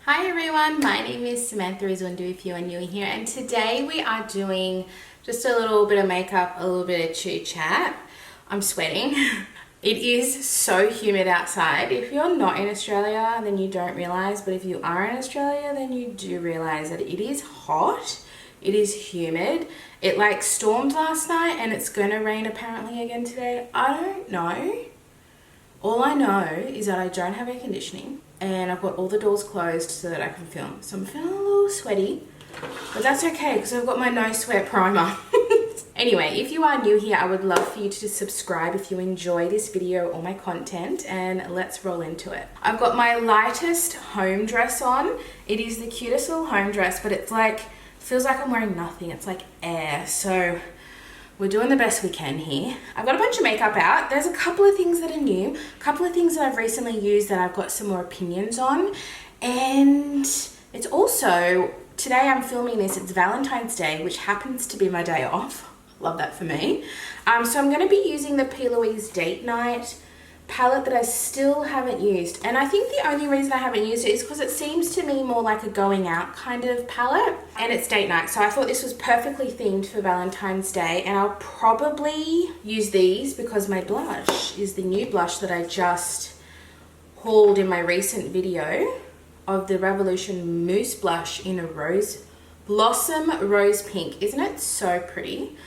Hi everyone, my name is Samantha Izundu if you are new here, and today we are doing just a little bit of makeup, a little bit of chit chat. I'm sweating. It is so humid outside. If you're not in Australia, then you don't realize, but if you are in Australia, then you do realize that it is hot. It is humid. It like stormed last night and it's gonna rain apparently again today. I don't know. All I know is that I don't have air conditioning and I've got all the doors closed so that I can film. So I'm feeling a little sweaty, but that's okay because I've got my no sweat primer. Anyway, if you are new here, I would love for you to subscribe if you enjoy this video or my content, and let's roll into it. I've got my lightest home dress on. It is the cutest little home dress, but it's like, feels like I'm wearing nothing. It's like air. So we're doing the best we can here. I've got a bunch of makeup out. There's a couple of things that are new, a couple of things that I've recently used that I've got some more opinions on. And it's also, today I'm filming this, it's Valentine's Day, which happens to be my day off. Love that for me. So I'm gonna be using the P. Louise Date Night palette that I still haven't used. And I think the only reason I haven't used it is because it seems to me more like a going out kind of palette, and it's date night. So I thought this was perfectly themed for Valentine's Day, and I'll probably use these because my blush is the new blush that I just hauled in my recent video of the Revolution Mousse blush in a rose blossom rose pink. Isn't it so pretty?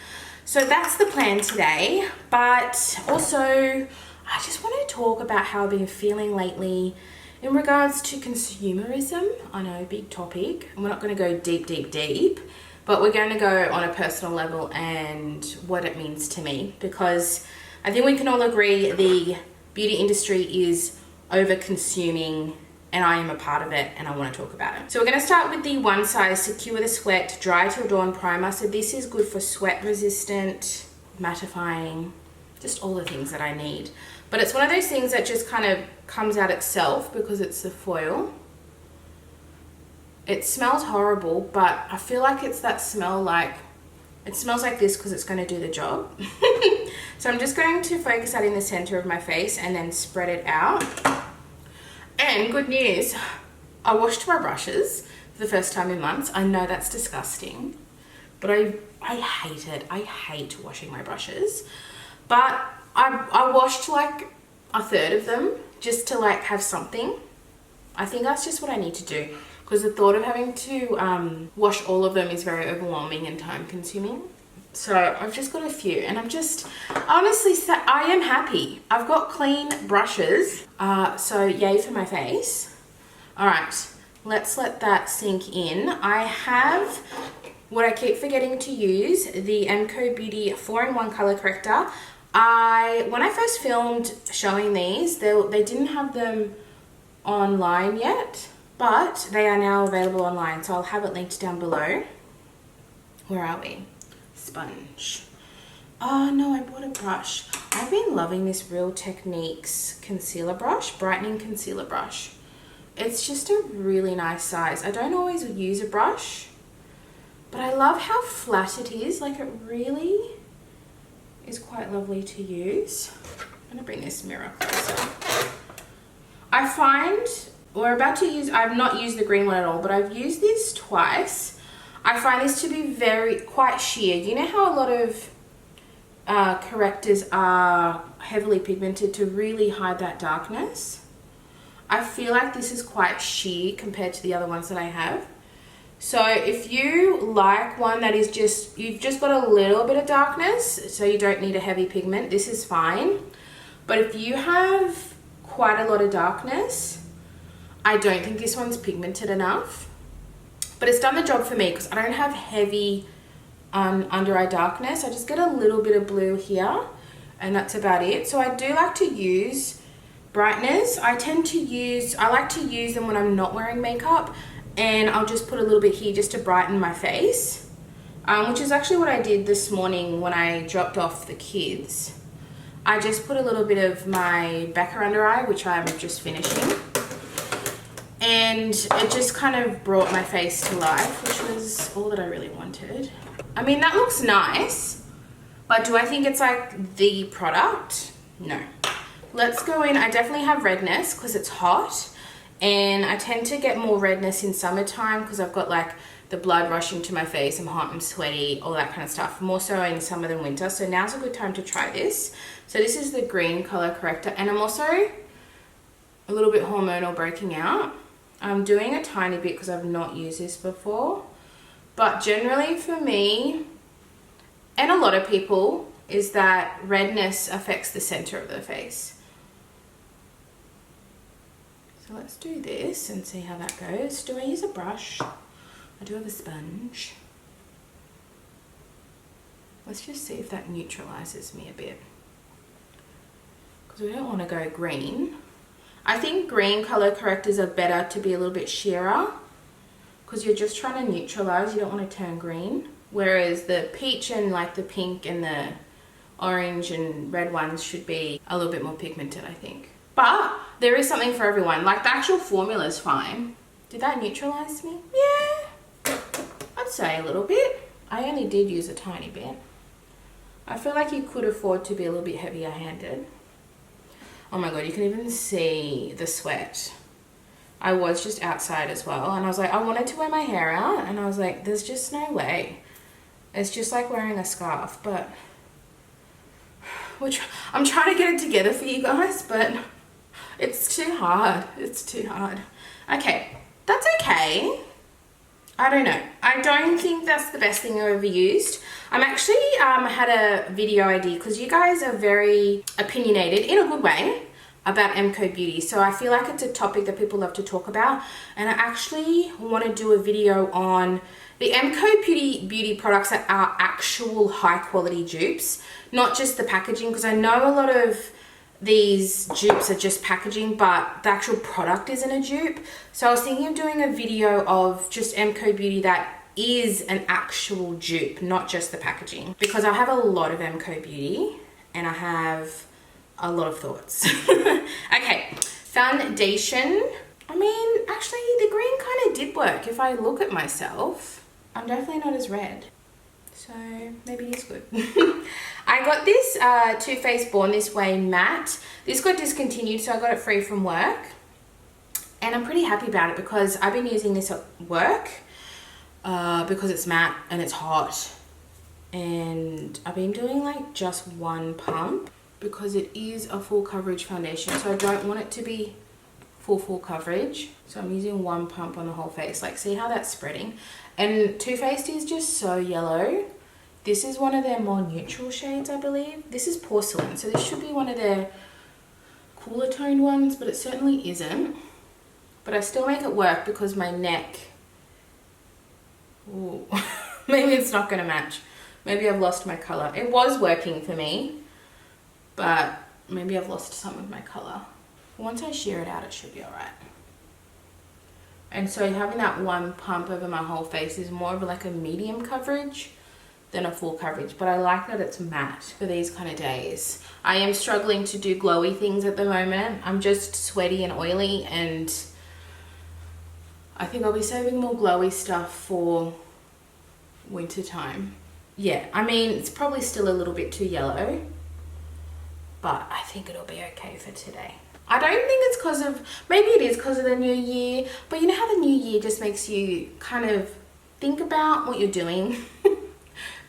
So that's the plan today, but also I just want to talk about how I've been feeling lately in regards to consumerism. I know, big topic, and we're not going to go deep, but we're going to go on a personal level and what it means to me, because I think we can all agree the beauty industry is over consuming, and I am a part of it and I want to talk about it. So we're going to start with the One Size Secure the Sweat Dry Till Dawn Primer. So this is good for sweat resistant, mattifying, just all the things that I need. But it's one of those things that just kind of comes out itself because it's the foil. It smells horrible, but I feel like it's that smell, like it smells like this because it's going to do the job. So I'm just going to focus that in the center of my face and then spread it out. And good news, I washed my brushes for the first time in months. I know that's disgusting, but I hate it. I hate washing my brushes. But I washed like a third of them just to like have something. I think that's just what I need to do, because the thought of having to wash all of them is very overwhelming and time consuming. So I've just got a few, and I'm just, honestly, I am happy. I've got clean brushes, so yay for my face. All right, let's let that sink in. I have what I keep forgetting to use, the MCO Beauty 4-in-1 Color Corrector. When I first filmed showing these, they didn't have them online yet, but they are now available online, so I'll have it linked down below. Where are we? Sponge. Oh no, I bought a brush. I've been loving this Real Techniques concealer brush, brightening concealer brush. It's just a really nice size. I don't always use a brush, but I love how flat it is. Like, it really is quite lovely to use. I'm gonna bring this mirror closer. I find we're about to use, I've not used the green one at all, but I've used this twice. I find this to be quite sheer. You know how a lot of correctors are heavily pigmented to really hide that darkness? I feel like this is quite sheer compared to the other ones that I have. So if you like one that is just, you've just got a little bit of darkness, so you don't need a heavy pigment, this is fine. But if you have quite a lot of darkness, I don't think this one's pigmented enough. But it's done the job for me because I don't have heavy under eye darkness. I just get a little bit of blue here, and that's about it. So I do like to use brighteners. I like to use them when I'm not wearing makeup, and I'll just put a little bit here just to brighten my face, which is actually what I did this morning when I dropped off the kids. I just put a little bit of my Becca under eye, which I'm just finishing, and it just kind of brought my face to life, which was all that I really wanted. I mean, that looks nice, but do I think it's like the product? No. Let's go in. I definitely have Redness because it's hot, And I tend to get more redness in summertime because I've got like the blood rushing to my face, I'm hot, I'm sweaty, all that kind of stuff. More so in summer than winter. So now's a good time to try this. So this is the green color corrector, and I'm also a little bit hormonal breaking out. I'm doing a tiny bit because I've not used this before. But generally for me, and a lot of people, is that redness affects the center of the face. So let's do this and see how that goes. Do I use a brush? I do have a sponge. Let's just see if that neutralizes me a bit. Because we don't want to go green. I think green color correctors are better to be a little bit sheerer, because you're just trying to neutralize, you don't want to turn green. Whereas the peach and like the pink and the orange and red ones should be a little bit more pigmented, I think. But there is something for everyone. Like the actual formula is fine. Did that neutralize me? Yeah, I'd say a little bit. I only did use a tiny bit. I feel like you could afford to be a little bit heavier handed. Oh my God, you can even see the sweat. I was just outside as well, and I was like, I wanted to wear my hair out, and I was like, there's just no way. It's just like wearing a scarf, but which I'm trying to get it together for you guys, but it's too hard. It's too hard. Okay, that's okay. I don't know. I don't think that's the best thing I've ever used. I'm actually had a video idea because you guys are very opinionated in a good way about MCO Beauty. So I feel like it's a topic that people love to talk about. And I actually want to do a video on the MCO Beauty products that are actual high quality dupes, not just the packaging, because I know a lot of these dupes are just packaging, but the actual product isn't a dupe. So I was thinking of doing a video of just MCO Beauty that is an actual dupe, not just the packaging, because I have a lot of MCO Beauty and I have a lot of thoughts. Okay, foundation. I mean, actually the green kind of did work. If I look at myself, I'm definitely not as red. So maybe it's good. I got this Too Faced Born This Way matte. This got discontinued, so I got it free from work. And I'm pretty happy about it because I've been using this at work because it's matte and it's hot. And I've been doing like just one pump because it is a full coverage foundation. So I don't want it to be full coverage. So I'm using one pump on the whole face. Like, see how that's spreading? And Too Faced is just so yellow. This is one of their more neutral shades, I believe. This is porcelain, so this should be one of their cooler toned ones, but it certainly isn't. But I still make it work because my neck, ooh, maybe it's not gonna match. Maybe I've lost my color. It was working for me, but maybe I've lost some of my color. Once I shear it out, it should be all right. And so having that one pump over my whole face is more of like a medium coverage than a full coverage, but I like that it's matte for these kind of days. I am struggling to do glowy things at the moment. I'm just sweaty and oily, and I think I'll be saving more glowy stuff for winter time. Yeah, I mean, it's probably still a little bit too yellow, but I think it'll be okay for today. I don't think it's because of, maybe it is because of the new year, but you know how the new year just makes you kind of think about what you're doing,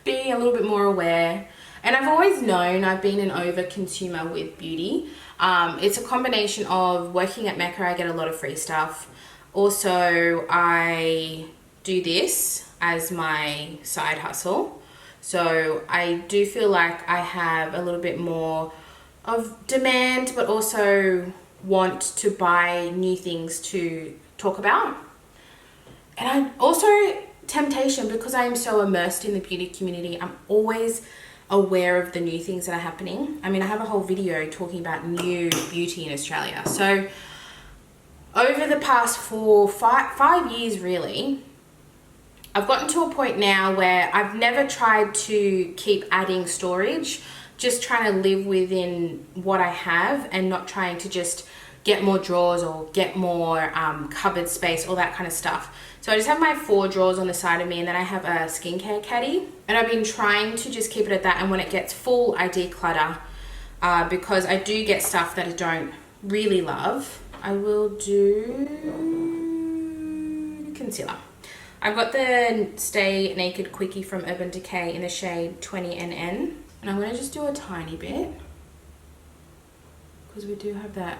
being a little bit more aware. And I've always known I've been an over consumer with beauty. It's a combination of working at Mecca, I get a lot of free stuff. Also, I do this as my side hustle. So I do feel like I have a little bit more of demand, but also want to buy new things to talk about. And I also temptation, because I am so immersed in the beauty community, I'm always aware of the new things that are happening. I mean, I have a whole video talking about new beauty in Australia. So over the past 5 years really, I've gotten to a point now where I've never tried to keep adding storage, just trying to live within what I have and not trying to just get more drawers or get more cupboard space, all that kind of stuff. So I just have my 4 drawers on the side of me, and then I have a skincare caddy, and I've been trying to just keep it at that, and when it gets full I declutter because I do get stuff that I don't really love. I will do concealer. I've got the Stay Naked Quickie from Urban Decay in the shade 20NN. And I'm going to just do a tiny bit, because we do have that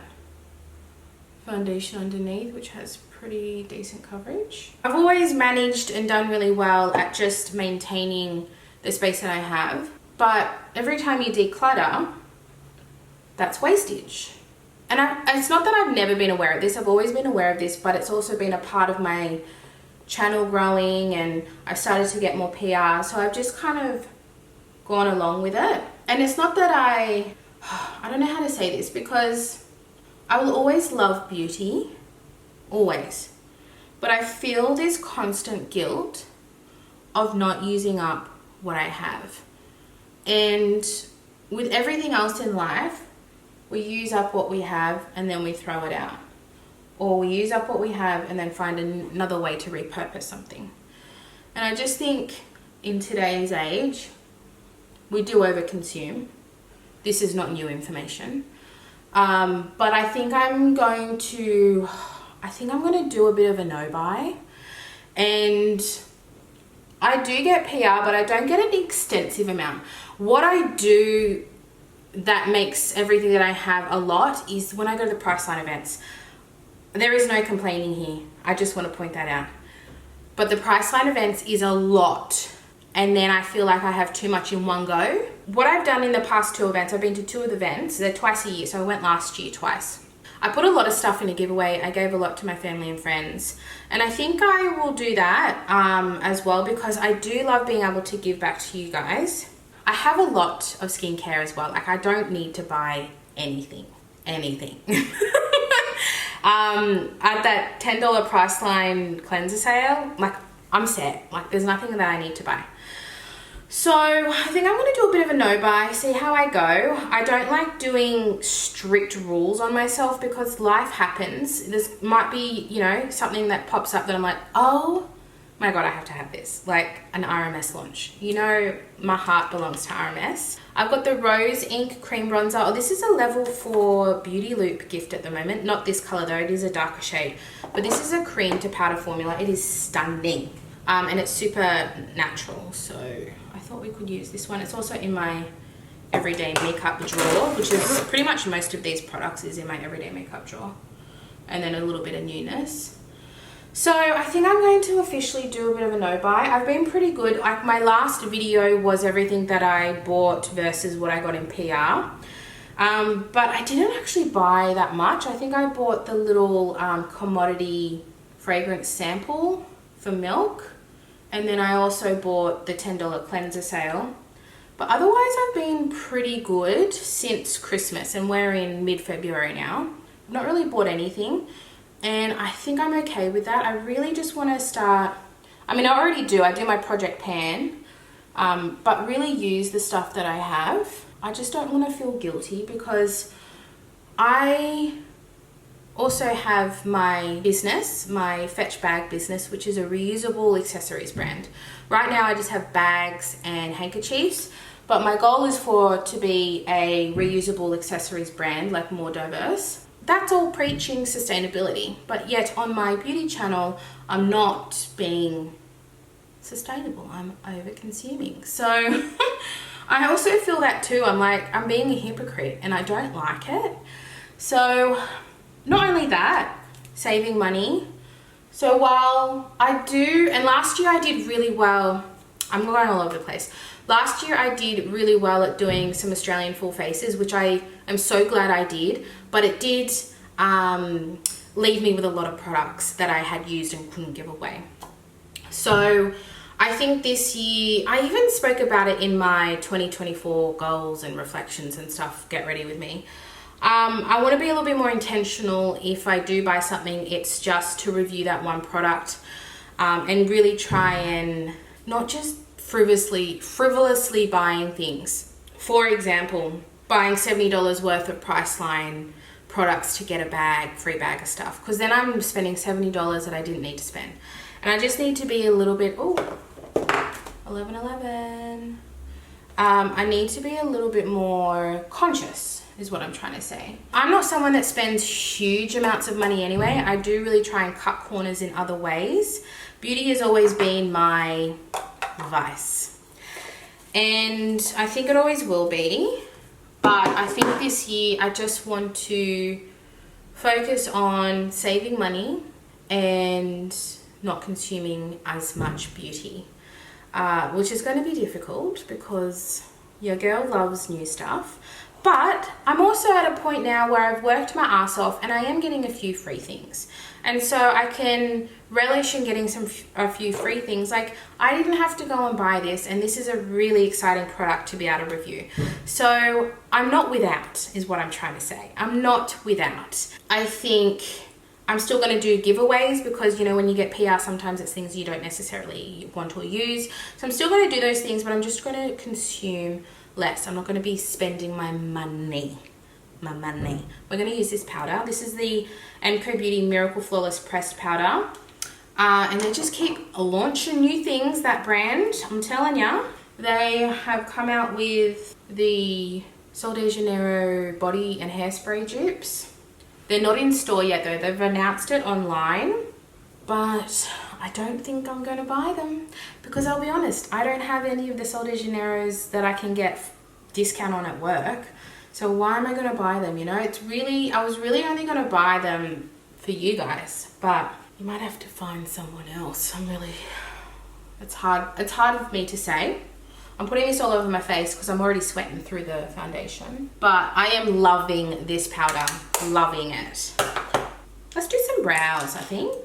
foundation underneath, which has pretty decent coverage. I've always managed and done really well at just maintaining the space that I have. But every time you declutter, that's wastage. And it's not that I've never been aware of this. I've always been aware of this, but it's also been a part of my channel growing, and I started to get more PR. So I've just kind of gone along with it. And it's not that I don't know how to say this, because I will always love beauty, always. But I feel this constant guilt of not using up what I have. And with everything else in life, we use up what we have and then we throw it out. Or we use up what we have and then find another way to repurpose something. And I just think in today's age, we do overconsume. This is not new information. But I think I'm going to do a bit of a no-buy. And I do get PR, but I don't get an extensive amount. What I do that makes everything that I have a lot is when I go to the Priceline events. There is no complaining here. I just want to point that out. But the Priceline events is a lot. And then I feel like I have too much in one go. What I've done in the past 2 events, I've been to 2 of the events. They're twice a year, so I went last year twice. I put a lot of stuff in a giveaway. I gave a lot to my family and friends. And I think I will do that as well, because I do love being able to give back to you guys. I have a lot of skincare as well. Like, I don't need to buy anything. At that $10 Priceline cleanser sale, like, I'm set. Like, there's nothing that I need to buy. So I think I'm going to do a bit of a no-buy, see how I go. I don't like doing strict rules on myself, because life happens. This might be, you know, something that pops up that I'm like, oh my God, I have to have this. Like an RMS launch. You know, my heart belongs to RMS. I've got the Rose Ink Cream Bronzer. Oh, this is a level 4 Beauty Loop gift at the moment. Not this color though, it is a darker shade. But this is a cream to powder formula. It is stunning. And it's super natural, so I thought we could use this one. It's also in my everyday makeup drawer, which is pretty much most of these products is in my everyday makeup drawer. And then a little bit of newness. So I think I'm going to officially do a bit of a no-buy. I've been pretty good. Like, my last video was everything that I bought versus what I got in PR. But I didn't actually buy that much. I think I bought the little commodity fragrance sample for Milk. And then I also bought the $10 cleanser sale. But otherwise I've been pretty good since Christmas, and we're in mid-February now. I've not really bought anything, and I think I'm okay with that. I really just want to start, I mean, I already do. I do my Project Pan, but really use the stuff that I have. I just don't want to feel guilty, because I also have my business, my Fetch Bag business, which is a reusable accessories brand. Right now I just have bags and handkerchiefs, but my goal is to be a reusable accessories brand, like more diverse. That's all preaching sustainability, but yet on my beauty channel, I'm not being sustainable. I'm over consuming. So I also feel that too. I'm like, I'm being a hypocrite and I don't like it. So not only that, saving money. So while I do, and last year I did really well, I'm going all over the place. Last year I did really well at doing some Australian full faces, which I am so glad I did, but it did leave me with a lot of products that I had used and couldn't give away. So I think this year, I even spoke about it in my 2024 goals and reflections and stuff, Get Ready With Me. I want to be a little bit more intentional. If I do buy something, it's just to review that one product and really try and not just frivolously buying things. For example, buying $70 worth of Priceline products to get a bag, free bag of stuff, because then I'm spending $70 that I didn't need to spend. And I just need to be a little bit, oh, 11:11. I need to be a little bit more conscious is what I'm trying to say. I'm not someone that spends huge amounts of money anyway. I do really try and cut corners in other ways. Beauty has always been my vice. And I think it always will be. But I think this year I just want to focus on saving money and not consuming as much beauty. Which is going to be difficult because your girl loves new stuff. But I'm also at a point now where I've worked my ass off and I am getting a few free things. And so I can relish in getting a few free things. Like, I didn't have to go and buy this, and this is a really exciting product to be able to review. So I'm not without, is what I'm trying to say. I'm not without. I think I'm still going to do giveaways because, you know, when you get PR, sometimes it's things you don't necessarily want or use. So I'm still going to do those things, but I'm just going to consume less. I'm not going to be spending my money. We're going to use this powder. This is the Emco Beauty Miracle Flawless Pressed Powder. And they just keep launching new things, that brand. I'm telling ya. They have come out with the Sol de Janeiro body and hairspray dupes. They're not in store yet though. They've announced it online. But I don't think I'm going to buy them. Because I'll be honest, I don't have any of the Sol de Janeiros that I can get discount on at work. So why am I going to buy them? You know, I was really only going to buy them for you guys. But you might have to find someone else. It's hard for me to say. I'm putting this all over my face because I'm already sweating through the foundation. But I am loving this powder. Loving it. Let's do some brows, I think.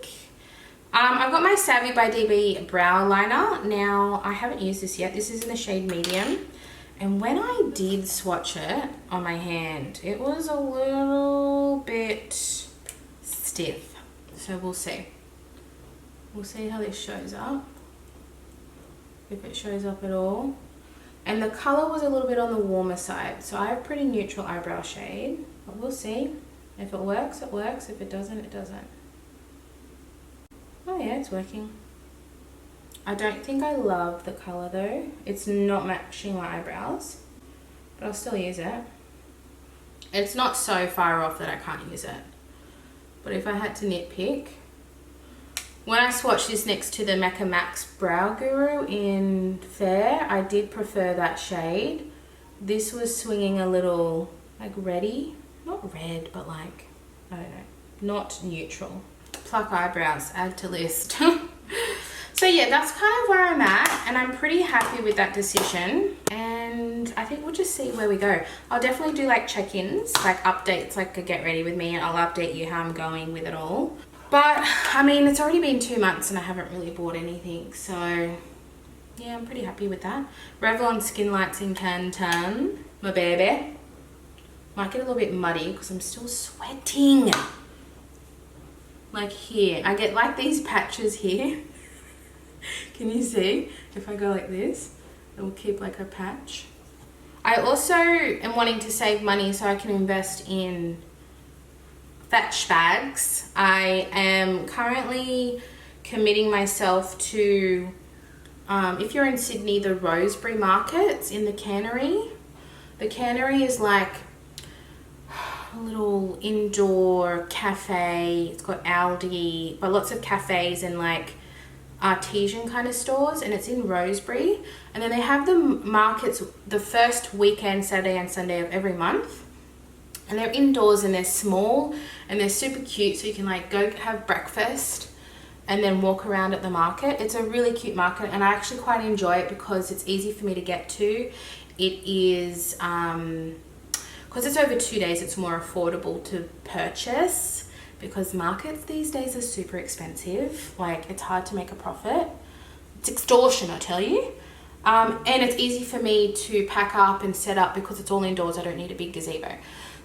I've got my Savvy by DB brow liner. Now, I haven't used this yet. This is in the shade medium. And when I did swatch it on my hand, it was a little bit stiff. So we'll see. We'll see how this shows up. If it shows up at all. And the color was a little bit on the warmer side. So I have pretty neutral eyebrow shade. But we'll see. If it works, it works. If it doesn't, it doesn't. Oh yeah, it's working. I don't think I love the color though. It's not matching my eyebrows, but I'll still use it. It's not so far off that I can't use it. But if I had to nitpick, when I swatched this next to the Mecca Max Brow Guru in Fair, I did prefer that shade. This was swinging a little like reddy, not red, but like, I don't know, not neutral. Pluck eyebrows, add to list. So yeah, that's kind of where I'm at, and I'm pretty happy with that decision. And I think we'll just see where we go. I'll definitely do like check-ins, like updates, like a get ready with me, and I'll update you how I'm going with it all. But I mean, it's already been 2 months and I haven't really bought anything. So yeah, I'm pretty happy with that. Revlon Skin Lights in Canton, my baby. Might get a little bit muddy because I'm still sweating. Like here, I get like these patches here. Can you see? If I go like this, it will keep like a patch. I also am wanting to save money so I can invest in Thatch bags. I am currently committing myself to, if you're in Sydney, the Rosebery markets in the Cannery. The Cannery is like a little indoor cafe. It's got Aldi, but lots of cafes and like artisan kind of stores, and it's in Rosebery. And then they have the markets the first weekend, Saturday and Sunday of every month, and they're indoors and they're small and they're super cute, so you can like go have breakfast and then walk around at the market. It's a really cute market and I actually quite enjoy it because it's easy for me to get to. It is because it's over 2 days, it's more affordable to purchase, because markets these days are super expensive. Like, it's hard to make a profit. It's extortion, I tell you. And it's easy for me to pack up and set up because it's all indoors. I don't need a big gazebo.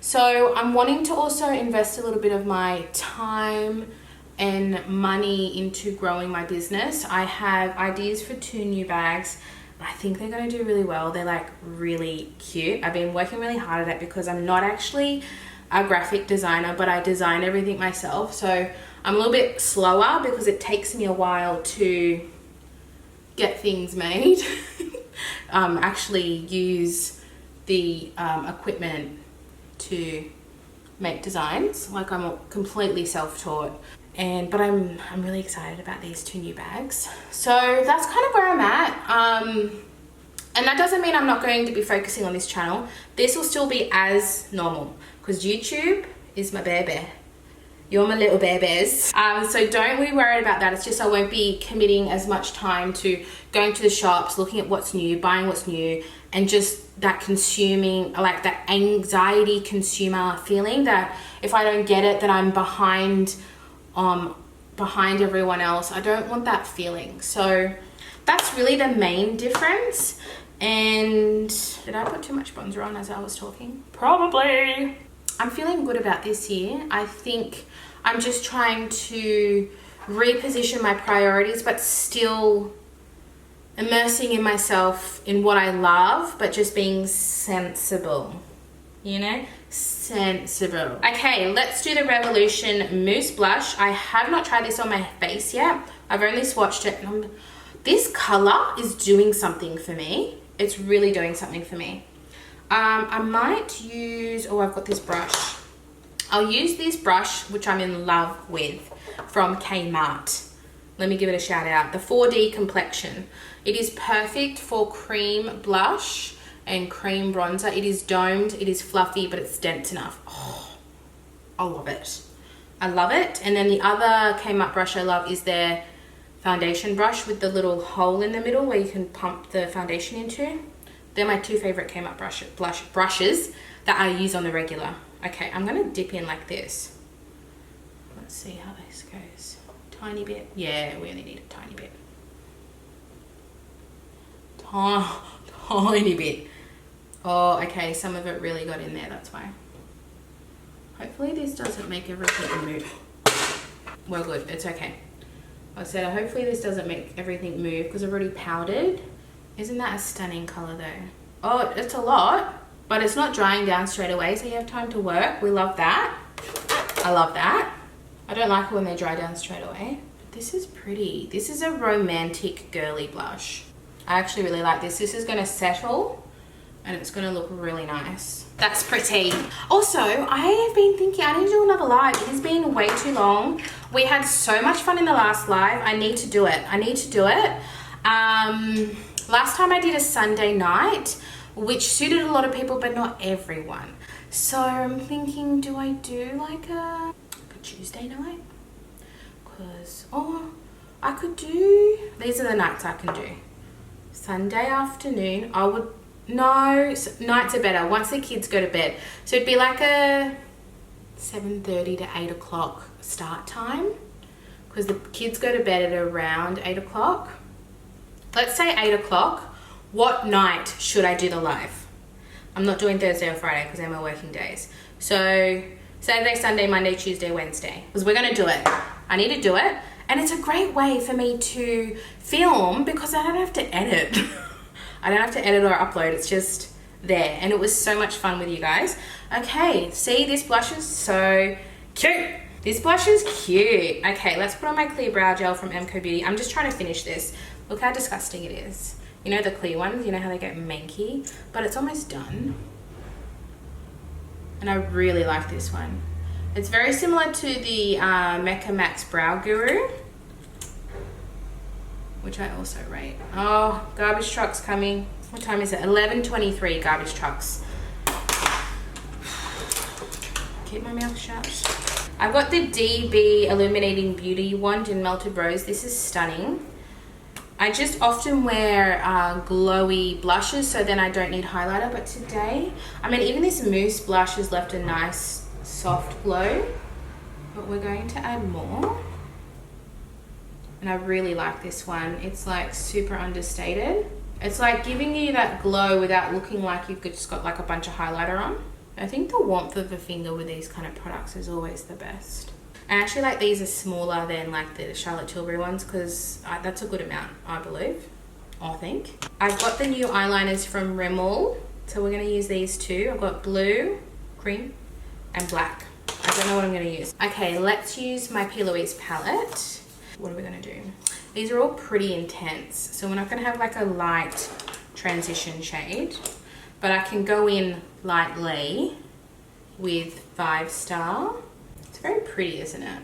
So I'm wanting to also invest a little bit of my time and money into growing my business. I have ideas for 2 new bags. I think they're going to do really well. They're like really cute. I've been working really hard at it because I'm not actually a graphic designer, but I design everything myself. So I'm a little bit slower because it takes me a while to get things made. actually use the equipment to make designs. Like, I'm completely self-taught, but I'm really excited about these 2 new bags. So that's kind of where I'm at. And that doesn't mean I'm not going to be focusing on this channel. This will still be as normal because YouTube is my baby. You're my little babies. So don't be worried about that. It's just I won't be committing as much time to going to the shops, looking at what's new, buying what's new, and just that consuming, like that anxiety consumer feeling that if I don't get it, that I'm behind everyone else. I don't want that feeling. So that's really the main difference. And did I put too much bronzer on as I was talking? Probably. I'm feeling good about this year. I think I'm just trying to reposition my priorities, but still immersing in myself in what I love, but just being sensible, you know? Sensible. Okay, let's do the Revolution Mousse Blush. I have not tried this on my face yet. I've only swatched it, and this color is doing something for me. It's really doing something for me. I might use, I've got this brush. I'll use this brush, which I'm in love with, from Kmart. Let me give it a shout out. The 4D Complexion. It is perfect for cream blush and cream bronzer. It is domed, it is fluffy, but it's dense enough. Oh, I love it. I love it. And then the other Kmart brush I love is their foundation brush with the little hole in the middle where you can pump the foundation into. They're my 2 favorite Kmart brushes that I use on the regular. Okay, I'm gonna dip in like this. Let's see how this goes. Tiny bit. Yeah, we only need a tiny bit. Tiny bit. Oh, okay, some of it really got in there, that's why. Hopefully this doesn't make everything move. Well, good, it's okay. I said, hopefully this doesn't make everything move because I've already powdered. Isn't that a stunning color though? Oh, it's a lot, but it's not drying down straight away, so you have time to work. We love that. I love that. I don't like it when they dry down straight away. But this is pretty. This is a romantic girly blush. I actually really like this. This is gonna settle and it's gonna look really nice. That's pretty. Also, I have been thinking I need to do another live. It has been way too long. We had so much fun in the last live. I need to do it. I need to do it. Last time I did a Sunday night, which suited a lot of people, but not everyone. So I'm thinking, do I do like a Tuesday night? Because, I could do, these are the nights I can do. Sunday afternoon, nights are better once the kids go to bed. So it'd be like a 7:30 to 8 o'clock start time because the kids go to bed at around 8 o'clock. Let's say 8 o'clock. What night should I do the live? I'm not doing Thursday or Friday because they're my working days. So Saturday, Sunday, Monday, Tuesday, Wednesday, because we're gonna do it. I need to do it. And it's a great way for me to film because I don't have to edit. I don't have to edit or upload, it's just there. And it was so much fun with you guys. Okay, see, this blush is so cute. This blush is cute. Okay, let's put on my clear brow gel from MCO Beauty. I'm just trying to finish this. Look how disgusting it is. You know the clear ones, you know how they get manky, but it's almost done. And I really like this one. It's very similar to the Mecca Max Brow Guru, which I also rate. Oh, garbage truck's coming. What time is it? 11:23, garbage trucks. Keep my mouth shut. I've got the DB Illuminating Beauty wand in Melted Rose. This is stunning. I just often wear glowy blushes, so then I don't need highlighter, but today, I mean, even this mousse blush has left a nice soft glow, but we're going to add more. And I really like this one. It's like super understated. It's like giving you that glow without looking like you've just got like a bunch of highlighter on. I think the warmth of the finger with these kind of products is always the best. I actually like these are smaller than like the Charlotte Tilbury ones because that's a good amount, I believe. I think. I've got the new eyeliners from Rimmel, so we're going to use these two. I've got blue, cream, and black. I don't know what I'm going to use. Okay, let's use my P. Louise palette. What are we going to do? These are all pretty intense, so we're not going to have like a light transition shade, but I can go in lightly with 5 Star. It's very pretty, isn't it?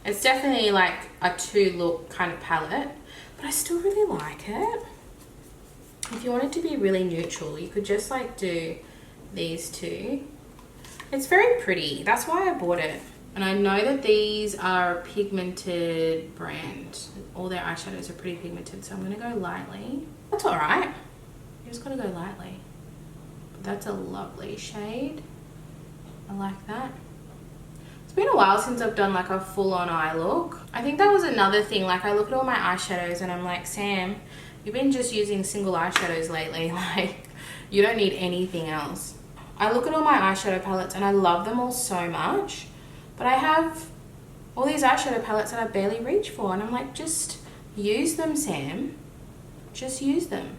It's definitely like a 2-look kind of palette, but I still really like it. If you wanted to be really neutral, you could just like do these two. It's very pretty. That's why I bought it. And I know that these are a pigmented brand. All their eyeshadows are pretty pigmented, so I'm gonna go lightly. That's all right. You just gotta go lightly. But that's a lovely shade. I like that. It's been a while since I've done like a full-on eye look. I think that was another thing. Like, I look at all my eyeshadows and I'm like, Sam, you've been just using single eyeshadows lately. Like, you don't need anything else. I look at all my eyeshadow palettes and I love them all so much, but I have all these eyeshadow palettes that I barely reach for, and I'm like, just use them, Sam. Just use them.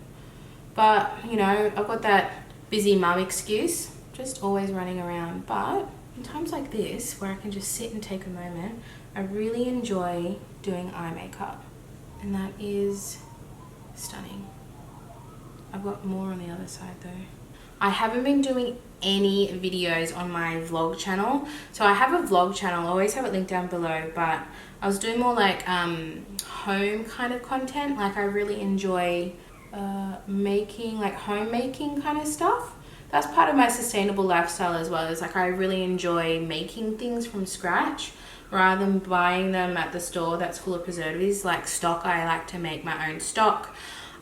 But, you know, I've got that busy mum excuse, just always running around. But in times like this, where I can just sit and take a moment, I really enjoy doing eye makeup. And that is stunning. I've got more on the other side though. I haven't been doing any videos on my vlog channel. So I have a vlog channel, I always have it linked down below, but I was doing more like home kind of content. Like, I really enjoy making, like homemaking kind of stuff. That's part of my sustainable lifestyle as well. Is like, I really enjoy making things from scratch rather than buying them at the store that's full of preservatives. Like stock, I like to make my own stock.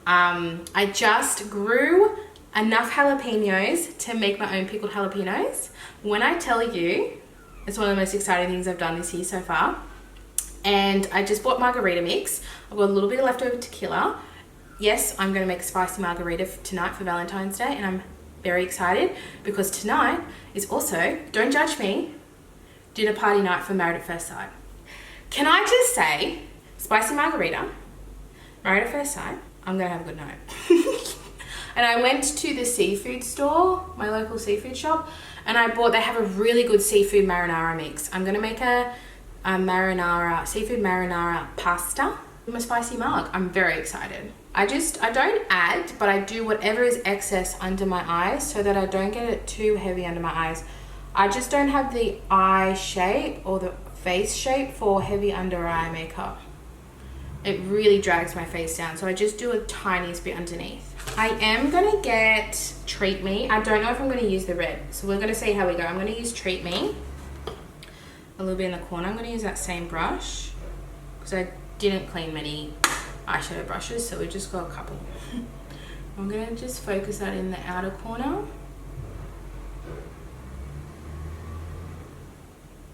I just grew enough jalapenos to make my own pickled jalapenos. When I tell you, it's one of the most exciting things I've done this year so far. And I just bought margarita mix. I've got a little bit of leftover tequila. Yes, I'm going to make a spicy margarita tonight for Valentine's Day, and I'm very excited because tonight is also, don't judge me, dinner party night for Married at First Sight. Can I just say, spicy margarita, Married at First Sight, I'm going to have a good night. And I went to the seafood store, my local seafood shop, and they have a really good seafood marinara mix. I'm gonna make a seafood marinara pasta with my spicy marg. I'm very excited. I don't add, but I do whatever is excess under my eyes so that I don't get it too heavy under my eyes. I just don't have the eye shape or the face shape for heavy under eye makeup. It really drags my face down, so I just do a tiniest bit underneath. I am gonna get Treat Me. I don't know if I'm gonna use the red, so we're gonna see how we go. I'm gonna use Treat Me. A little bit in the corner. I'm gonna use that same brush because I didn't clean many eyeshadow brushes, so we just got a couple. I'm gonna just focus that in the outer corner.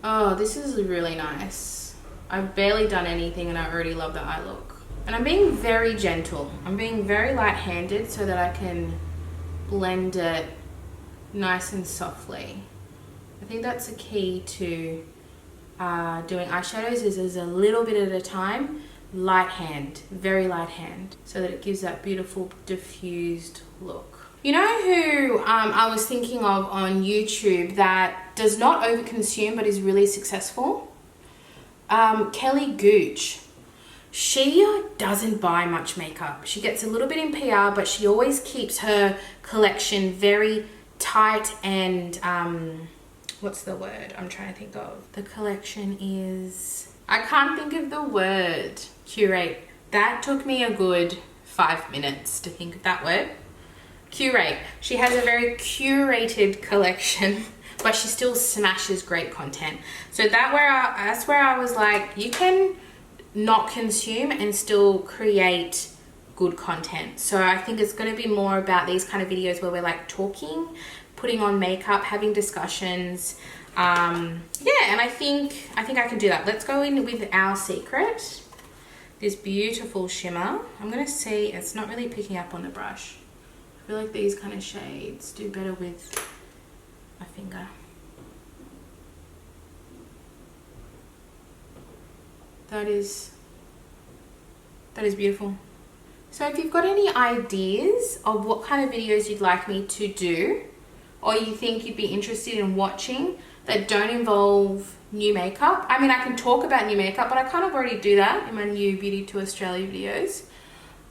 Oh, this is really nice. I've barely done anything and I already love the eye look. And I'm being very gentle. I'm being very light-handed so that I can blend it nice and softly. I think that's the key to doing eyeshadows is a little bit at a time, light hand, very light hand, so that it gives that beautiful diffused look. You know who I was thinking of on YouTube that does not overconsume but is really successful? Kelly Gooch. She doesn't buy much makeup. She gets a little bit in PR, but she always keeps her collection very tight and, what's the word I'm trying to think of? The collection is, I can't think of the word. Curate. That took me a good 5 minutes to think of that word. Curate. She has a very curated collection, but she still smashes great content. So that's where I was like, you can not consume and still create good content. So I think it's going to be more about these kind of videos where we're like talking, putting on makeup, having discussions. Yeah, and I think I can do that. Let's go in with our secret, this beautiful shimmer. I'm going to see, it's not really picking up on the brush. I feel like these kind of shades do better with my finger. That is beautiful. So if you've got any ideas of what kind of videos you'd like me to do, or you think you'd be interested in watching that don't involve new makeup. I mean, I can talk about new makeup, but I kind of already do that in my new Beauty to Australia videos.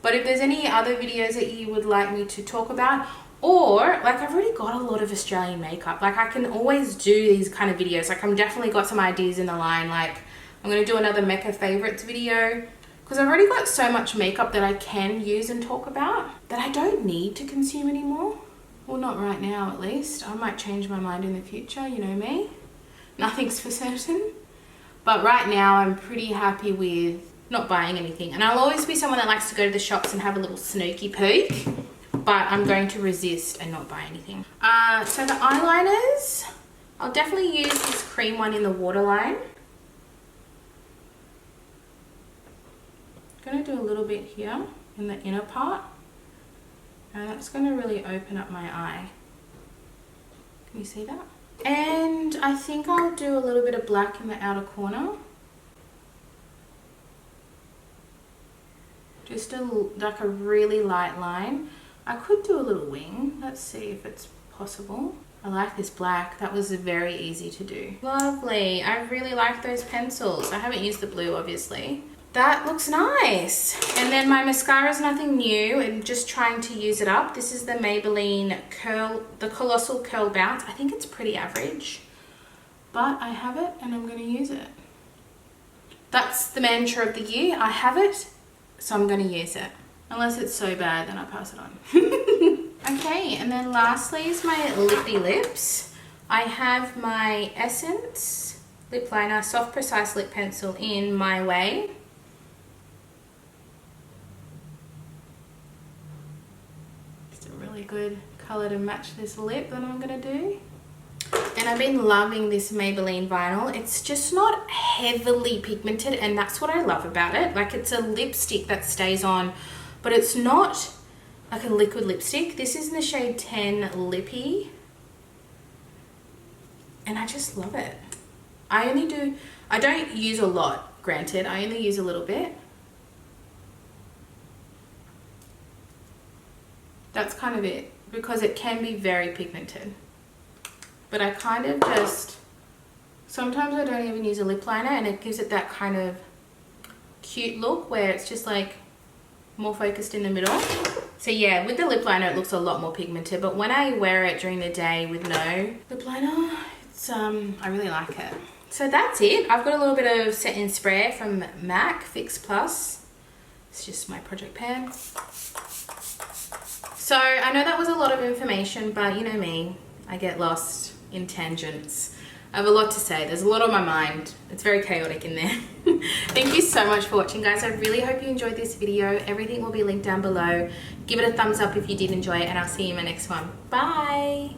But if there's any other videos that you would like me to talk about, or like I've already got a lot of Australian makeup, like I can always do these kind of videos. Like I'm definitely got some ideas in the line. Like I'm going to do another Mecca favorites video because I've already got so much makeup that I can use and talk about that I don't need to consume anymore. Well, not right now at least. I might change my mind in the future, you know me. Nothing's for certain. But right now I'm pretty happy with not buying anything. And I'll always be someone that likes to go to the shops and have a little snooky peek. But I'm going to resist and not buy anything. So the eyeliners, I'll definitely use this cream one in the waterline. I'm going to do a little bit here in the inner part. And that's going to really open up my eye. Can you see that? And I think I'll do a little bit of black in the outer corner. Just like a really light line. I could do a little wing. Let's see if it's possible. I like this black. That was very easy to do. Lovely. I really like those pencils. I haven't used the blue, obviously. That looks nice. And then my mascara is nothing new and just trying to use it up. This is the Maybelline the Colossal Curl Bounce. I think it's pretty average, but I have it and I'm going to use it. That's the mantra of the year. I have it, so I'm going to use it. Unless it's so bad, then I pass it on. Okay, and then lastly is my lippy lips. I have my Essence lip liner, soft precise lip pencil in My Way. Just a really good color to match this lip that I'm gonna do. And I've been loving this Maybelline vinyl. It's just not heavily pigmented, and that's what I love about it. Like, it's a lipstick that stays on, but it's not like a liquid lipstick. This is in the shade 10 Lippy. And I just love it. I don't use a lot, granted. I only use a little bit. That's kind of it, because it can be very pigmented. But I kind of just, sometimes I don't even use a lip liner, and it gives it that kind of cute look where it's just like more focused in the middle. So yeah, with the lip liner it looks a lot more pigmented, but when I wear it during the day with no lip liner, it's I really like it. So that's it. I've got a little bit of setting spray from MAC Fix Plus. It's just my project pan. So I know that was a lot of information, but you know me, I get lost in tangents. I have a lot to say. There's a lot on my mind. It's very chaotic in there. Thank you so much for watching, guys. I really hope you enjoyed this video. Everything will be linked down below. Give it a thumbs up if you did enjoy it, and I'll see you in my next one. Bye.